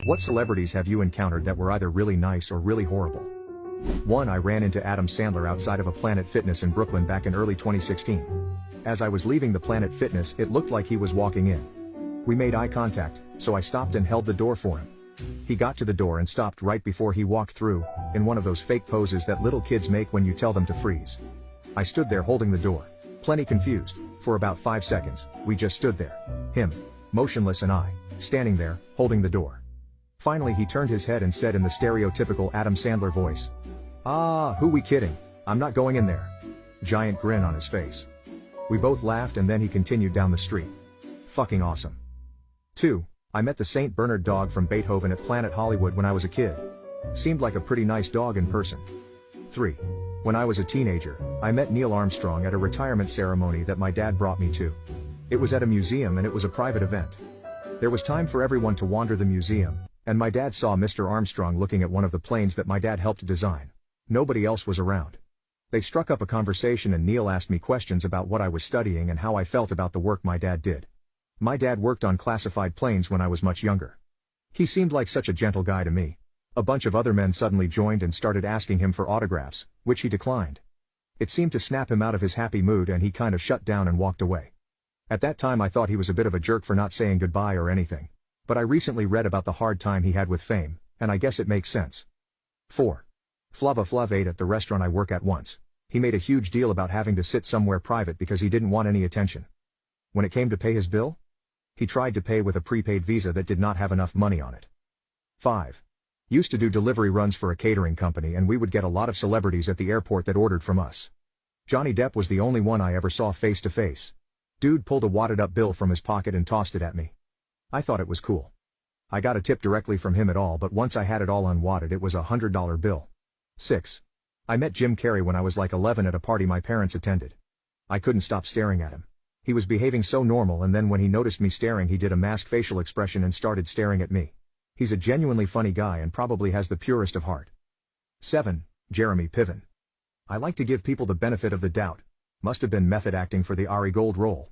What celebrities have you encountered that were either really nice or really horrible? 1. I ran into Adam Sandler outside of a Planet Fitness in Brooklyn back in early 2016. As I was leaving the Planet Fitness, it looked like he was walking in. We made eye contact, so I stopped and held the door for him. He got to the door and stopped right before he walked through, in one of those fake poses that little kids make when you tell them to freeze. I stood there holding the door, plenty confused. For about 5 seconds, we just stood there. Him, motionless, and I, standing there, holding the door. Finally he turned his head and said in the stereotypical Adam Sandler voice, "Ah, who we kidding? I'm not going in there." Giant grin on his face. We both laughed and then he continued down the street. Fucking awesome. 2. I met the St. Bernard dog from Beethoven at Planet Hollywood when I was a kid. Seemed like a pretty nice dog in person. 3. When I was a teenager, I met Neil Armstrong at a retirement ceremony that my dad brought me to. It was at a museum and it was a private event. There was time for everyone to wander the museum, and my dad saw Mr. Armstrong looking at one of the planes that my dad helped design. Nobody else was around. They struck up a conversation and Neil asked me questions about what I was studying and how I felt about the work my dad did. My dad worked on classified planes when I was much younger. He seemed like such a gentle guy to me. A bunch of other men suddenly joined and started asking him for autographs, which he declined. It seemed to snap him out of his happy mood and he kind of shut down and walked away. At that time I thought he was a bit of a jerk for not saying goodbye or anything. But I recently read about the hard time he had with fame, and I guess it makes sense. 4. Flava Flav ate at the restaurant I work at once. He made a huge deal about having to sit somewhere private because he didn't want any attention. When it came to pay his bill, he tried to pay with a prepaid Visa that did not have enough money on it. 5. Used to do delivery runs for a catering company and we would get a lot of celebrities at the airport that ordered from us. Johnny Depp was the only one I ever saw face to face. Dude pulled a wadded up bill from his pocket and tossed it at me. I thought it was cool. I got a tip directly from him at all, but once I had it all unwadded it was a $100 bill. 6. I met Jim Carrey when I was like 11 at a party my parents attended. I couldn't stop staring at him. He was behaving so normal and then when he noticed me staring he did a masked facial expression and started staring at me. He's a genuinely funny guy and probably has the purest of heart. 7. Jeremy Piven. I like to give people the benefit of the doubt. Must have been method acting for the Ari Gold role.